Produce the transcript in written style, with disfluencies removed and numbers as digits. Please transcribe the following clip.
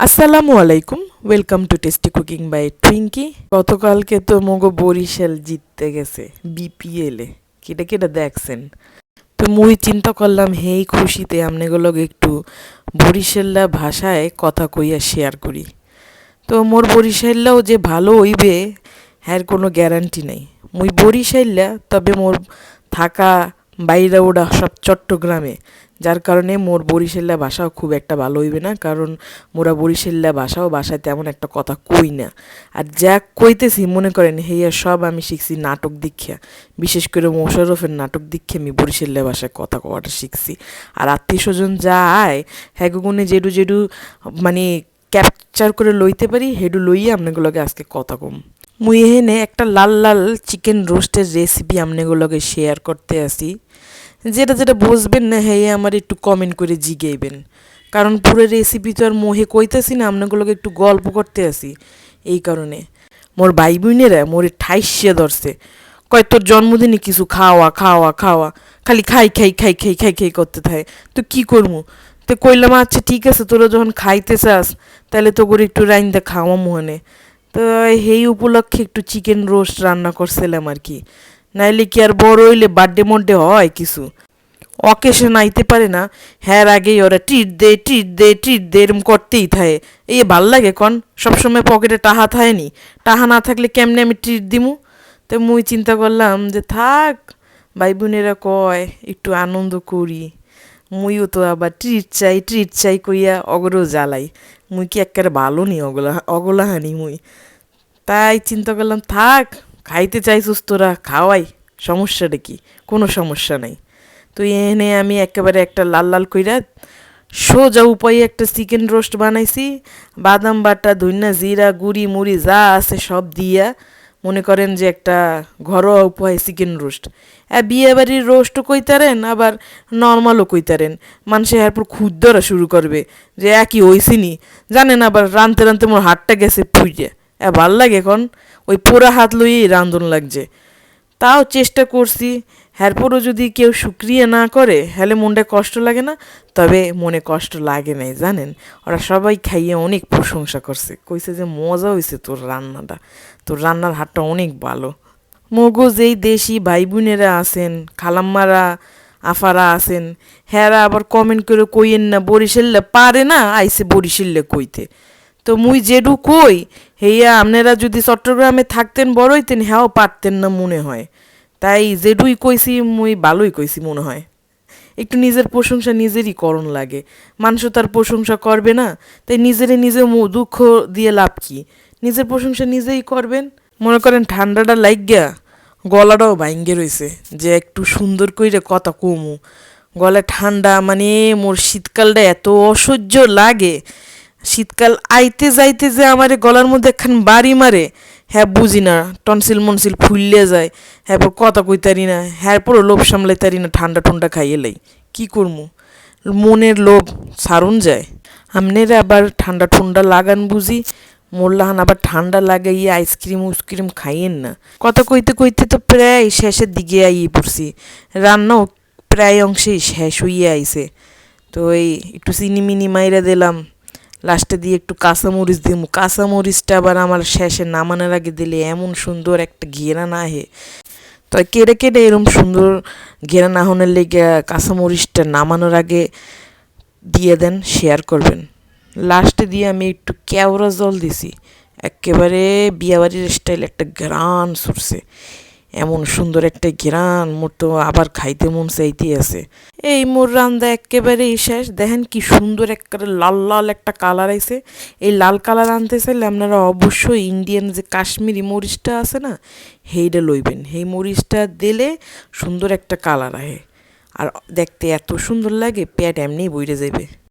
আসসালামু আলাইকুম, welcome to tasty cooking by Twinkie. গতকালকে তো মগো বরিশাল জিততে গেছে বিপিএলে, কেটা কেটা দেখছেন? তো মুই চিন্তা করলাম হেই খুশিতে আমনেগুলোকে একটু বরিশাল্লা ভাষায় কথা কইয়া শেয়ার করি। তো মোর বরিশাল্লাও যে ভালো হইবে হ্যার কোনো গ্যারান্টি নাই। মুই বরিশাল্লা, তবে মোর থাকা বাইরা ওটা সব চট্টগ্রামে, যার কারণে মোর বরিশাল্লা ভাষাও খুব একটা ভালো হইবে না, কারণ মোরা বরিশাল্লা ভাষাও বাসায় তেমন একটা কথা কই না। আর যা কইতেছি মনে করেন হেয়া সব আমি শিখছি নাটক দীক্ষা, বিশেষ করে মোশাররফের নাটক দীক্ষা আমি বরিশাল্লা ভাষায় কথা কওয়াটা শিখছি। আর আত্মীয় স্বজন যা আয় হ্যাগুনে যেডু যেডু মানে ক্যাপচার করে লইতে পারি হেডু লইয়া আপনাগুলোকে আজকে কথা কম। মুই এখানে একটা লাল লাল চিকেন রোস্টের রেসিপি আপনাগুলোকে শেয়ার করতে আসি। যেটা যেটা বুঝবেন না হ্যাঁ আমার একটু কমেন্ট করে জিগাইবেন, কারণ পুরো রেসিপি তো আর মোহে কইতেছি না, আপনাগুলোকে একটু গল্প করতে আসি। এই কারণে মোর ভাই বোনেরা মোরে ঠাইসিয়া ধরছে, কয় তোর জন্মদিনে কিছু খাওয়া খাওয়া খাওয়া, খালি খাই খাই খাই খাই খাই খাই করতে থাকে। তো কী করবো? তো কইলাম আচ্ছা ঠিক আছে, তোরা যখন খাইতে চাস তাহলে তো করে একটু রাইন্দা খাওয়া মোহনে। তো সেই উপলক্ষে একটু চিকেন রোস্ট রান্না করছিলাম আর কি। নাইলে কি আর বড় হইলে বার্থডে মড্ডে হয় কিছু অকেশন আইতে পারে না, হ্যার আগেই ওরা ট্রিট দে ট্রিট দে ট্রিট দে এরম করতেই থাকে। এই ভাল লাগে কন সবসময় পকেটে টাহা থায়নি, টাহা না থাকলে কেমনে আমি ট্রিট দিমু? তো মুই চিন্তা করলাম যে থাক, ভাই বোনেরা কয় একটু আনন্দ করি, মুইও তো আবার ট্রিট চাই কইয়া অগরও জ্বালাই। মুই কি একেবারে ভালো নি অগলা হানি মুই। তাই চিন্তা করলাম থাক, খাইতে চাইছিস তোরা খাওয়াই, সমস্যাটা কি? কোনো সমস্যা নাই। তো এনে আমি একেবারে একটা লাল লাল কইরা সোজা উপায়ে একটা চিকেন রোস্ট বানাইছি। বাদাম বাটা, ধইনা, জিরা, গুড়ি মুড়ি যা আছে সব দিয়া মনে করেন যে একটা ঘরোয়া উপায়ে চিকেন রোস্ট। বিয়ে বাড়ির রোস্টও কইতারেন, আবার নর্মালও কইতারেন। মানুষে এরপর খুদ ধরা শুরু করবে যে একই হইছিনি, জানেন? আবার রানতে রানতে মোর হাতটা গেছে ফুইটে। ভাল লাগে এখন ওই পোড়া হাত লইয়েই রান্ধন লাগছে। তাও চেষ্টা করছি, এরপরও যদি কেউ শুক্রিয়া না করে হলে মনটা কষ্ট লাগে না? তবে মনে কষ্ট লাগে নাই, জানেন? ওরা সবাই খাইয়ে অনেক প্রশংসা করছে, কইছে যে মজা হয়েছে তোর রান্নাটা, তোর রান্নার হাতটা অনেক ভালো। মগো যেই দেশি ভাই বোনেরা আছেন, খালাম্মারা আফারা আছেন, হ্যারা আবার কমেন্ট করে কইয়েন না বরিশাল্লা পারে না আইসে বরিশাল্লা কইতে। তো মুই যেডু কই হেয়া আপনারা যদি চট্টগ্রামে থাকতেন বড় হইতেন হ্যাঁও পারতেন না মনে হয়। তাই যেডুই কইছি মুই ভালোই কইছি মনে হয়। একটু নিজের প্রশংসা নিজেরই করণ লাগে, মানুষ তার প্রশংসা করবে না, তাই নিজেরে নিজে দুঃখ দিয়ে লাভ কি? নিজের প্রশংসা নিজেই করবেন। মনে করেন ঠান্ডাটা লাগিয়া গলাটাও ভাঙ্গে রয়েছে যে একটু সুন্দর কইরে কথা কমু, গলা ঠান্ডা, মানে মোর শীতকালটা এত অসহ্য লাগে। শীতকাল আইতে যাইতে যে আমার গলার মধ্যে একখান বাড়ি মারে, হ্যাঁ বুঝি না, টনসিল মনসিল ফুললে যায়, হ্যাঁ কথা কইতারি না, হ্যাঁ পরও লোভ সামলাইতারি না, ঠান্ডা ঠুন্ডা খাইয়ে লাই। কী করমু? মনের লোভ সারুন যায়। আমনেরা আবার ঠান্ডা ঠুন্ডা লাগান বুঝি, মোরলাহান আবার ঠান্ডা লাগাইয়া আইসক্রিম উইসক্রিম খাইয়েন না। কথা কইতে কইতে তো প্রায় শেষের দিকে আইয়ে পড়ছি, রান্নাও প্রায় অংশেই শেষ হইয়া আইছে। তো এই একটু চিনি মিনি মাইরা দিলাম, লাস্টে দিয়ে একটু কাঁচামরিচ দিমু। কাঁচামরিচটা আবার আমার শেষে নামানোর আগে দিলে এমন সুন্দর একটা ঘেরা না আহে। তো কেড়ে কেড়ে এরম সুন্দর ঘেরা না হনের লেগে কাঁচামরিচটা নামানোর আগে দিয়ে দেন, শেয়ার করবেন। লাস্টে দিয়ে আমি একটু কেওড়া জল দিছি, একেবারে বিয়াবাড়ির স্টাইল একটা ঘ্রাণ ছুটছে, এমন সুন্দর একটা ঘ্রাণ, মোর তো আবার খাইতে মন চাইতেই আছে। এই মোর রান্দা একেবারেই শেষ, দেখেন কি সুন্দর একেবারে লাল লাল একটা কালার আইছে। এই লাল কালার আনতে চাইলে আপনারা অবশ্যই ইন্ডিয়ান যে কাশ্মীরি মরিচটা আছে না, সেইটা লইবেন। সেই মরিচটা দিলে সুন্দর একটা কালার আহে, আর দেখতে এত সুন্দর লাগে, পেট এমনিই বইরে যাবে।